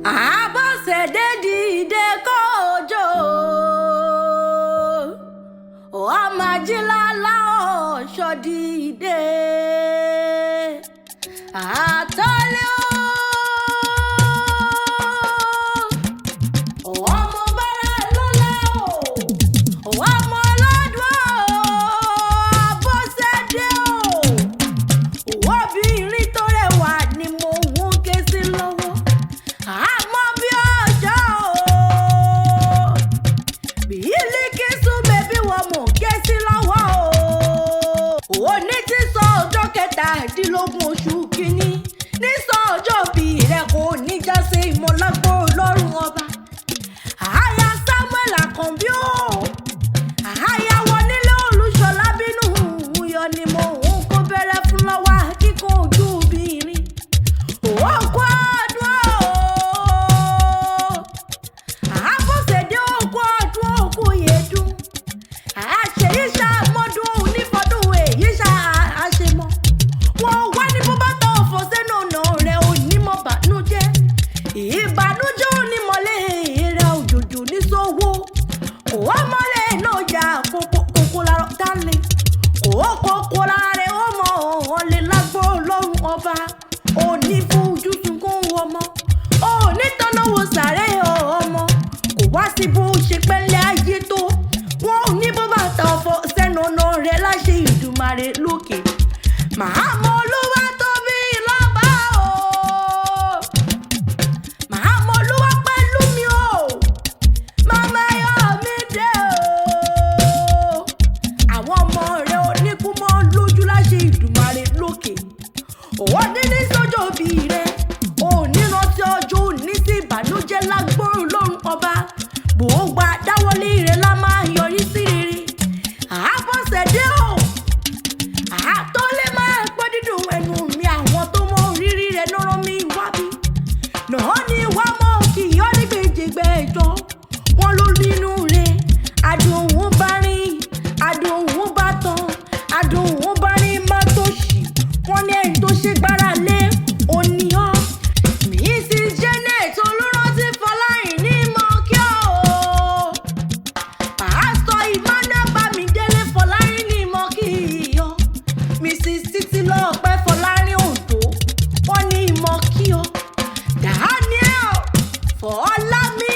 Abosede dìde kójó, Amajilala ọ̀ṣọ́ dìde, àtọ́lé o, ọmọ bára lọ́lá o, ọmọ ọlọ́dún o, Abosede o, obìnrin tó rẹwà ni mo ń ké sí lọ́wọ́. Àmọ́ bí ọjọ́ o, bí Ìlíkísù bèbí wọn mò ń ké sí lọ́wọ́ o. Òní ti sọ ọjọ́ kẹtàdínlógún oṣù kìíní, ní sọ ọjọ́ bí rẹ kò ní já sí ìmọ̀lágbó Ọlọ́run ọba. Àyà Samuel Àkànbí o, àyà wọn nílé Olúṣọlá bínú yọ ni mo ń kó bẹ̀rẹ̀ fún lọ́wọ́ kíkún ojú obìnrin. Òkú ọdún o, Abosede òkú ọdún òkú yẹdùn, àṣeyí ṣàmọ́dún onífọdún èyí ṣàṣemọ́. Wọ́n wá ní bó bá tọ́ ọ̀fọ̀ sẹ́nu ọ̀nà rẹ̀ onímọ̀ bànújẹ́. Ìbànújẹ́ onímọ̀lẹ́ rẹ̀ òjòjò ní sówó. Kò mọ́lẹ̀ náà jà kókó lára dálé. Kókó lára rẹ̀ ó mọ̀ ọ́n lè lágbó Ọlọ́run ọba. Òní fojú sunkún ọmọ, òní tọ́náwó sàrẹ́ ọmọ. Kò wá sí bó ṣe pẹ́lẹ́ ayé tó. Wọ́n ní bó bá ta ọ̀fọ̀ sẹ́nu ọ̀nà rẹ̀ láṣẹ Ìdùmarè lókè. Màá mọ Olúwa tóbi lọ́ba o, màá mọ Olúwa pẹ̀lú mi o, màmá yọ mí dé o. Àwọn ọmọ rẹ̀ oníkú mọ́ lójú láṣẹ Ìdùmarè lókè. Òní ní sọ́jọ́ òbí rẹ̀, òní rántí ọjọ́ òní sí ìbànújẹ́ lágbóró Ọlọ́run ọba. Gbogbo àdáwọlé rẹ̀ la máa yọrí sí rere. Abosede o, àtọ́lé máa gbọ́ dídùn ẹnu mi, àwọn tó mọ rírí rẹ̀ lọ́rọ̀ mi wá bí. Náà ni wá mọ́ kì í ọ́ ní gbèjègbèjọ. Wọ́n ló nínú rẹ̀, adùn òun bá rìn, adùn òun bá tán, adùn òun bá rìn má tó ṣì. Wọ́n ní ẹni tó ṣe gbára lé òní ọ́. Mrs. Janet Olúrántí Fọláyìn ní mọ́ kí ọ́ o. Pásítọ̀ Emmanuel Bámidélé Fọláyìn ní mọ́ kí ọ́. Mrs. Títílọ́pẹ́ Fọláyìn Òǹdó, wọ́n ní mọ́ kí ọ́. Daniel Fọlámi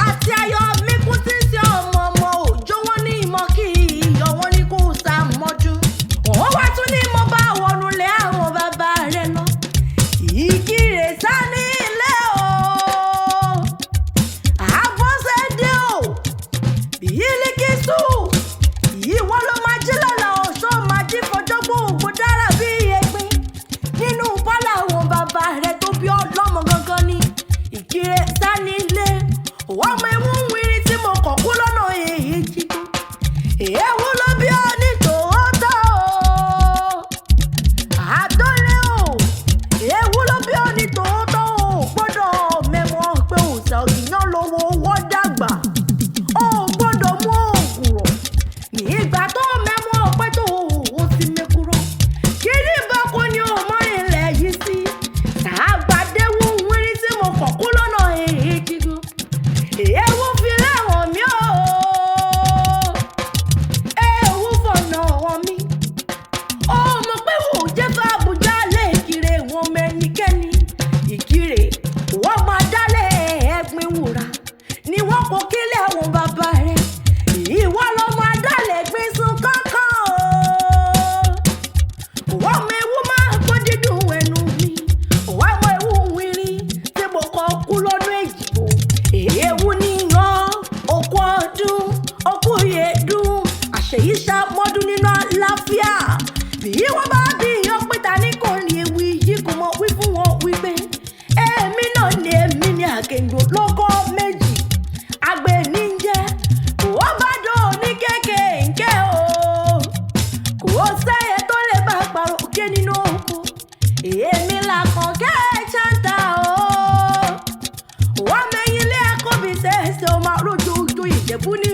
àti Ayọ̀míkún tí ń ṣe ọmọ òjò, wọ́n ní mọ́ kí ọ́, wọ́n ní kó sá mọ́jú. Wọ́n wá tún ní mọ́ bá wọnúlé àwọn bàbá rẹ̀ lọ. IKIRE sá ní ilé o, Abosede o, Ìlíkísù, ìwọ ló máa jí lọ́la ọ̀ṣọ́ máa jí fọjọ́ gbogbo dára bí ẹ̀gbin. Nínú pálá àwọn bàbá rẹ̀ tó bí ọlọ́mọ gangan ni IKIRE sá ní ilé. Ọmọ ewu ń wíri tí mo kọ̀ kú lọ́nà èyí jíjó. Èéwú ló bí ọ ní tòótọ́ o, àtọ́lé o, èéwú ló bí ọ ní tòótọ́ o. Gbọ́dọ̀ mẹ́mọ́ pé òòṣà ògìyàn lówó owó dàgbà. O gbọ́dọ̀ mú òògùrọ̀ ní ìgbà tó mẹ́mọ́ pé tó o ti mẹ́kúrọ́. Kiri bọ́kú ni o mọ ilẹ̀ yìí sí. Tàbádéwú wíri tí mo kọ̀ kú lọ́nà èyí jíjó. Èéwú fi lẹ́wọ̀n mi o, èéwú fọ̀nà wọn mi. Ó mọ̀ pé wò ó jẹ́ fún Àbújá lé IKIRE wọn mẹ́nikẹ́ni. IKIRE wọ́n máa dálé ẹ̀gbin wúrà ni wọ́n kò kílẹ̀ àwọn bàbá rẹ̀. Ìwọ ló máa dálé ẹ̀gbin sun kankan o. Wọ́n mọ ewu máa gbọ́ dídùn ẹnu mi. Wọ́n mọ ewu wíri tí mo kọ́ kú lọ́dún èjìbò. Èéwú níyan òkú ọdún, òkú yẹdùn, àṣeyí ṣàmọ́dún nínú àlàáfíà. Bí wọ́n bá bí yan pété ní kò ní ewu yìí kò mọ̀ wí fún wọn wípé èmi náà ni èmi ni àkèǹdò lọ́kọ́ méjì. Àgbẹ̀ ní jẹ́ kò bá dùn ní kékèké o. Kò sẹ́yẹ tó lè bá parọ́ òkè nínú oko. Èmi làkàn kẹ́ẹ̀ṣáńtà o. Wọ́n mẹ́yìn ilé ẹ̀kọ́ bí ṣẹ̀ṣẹ̀ ọmọ àròjò ojú Ìjẹ̀bú ní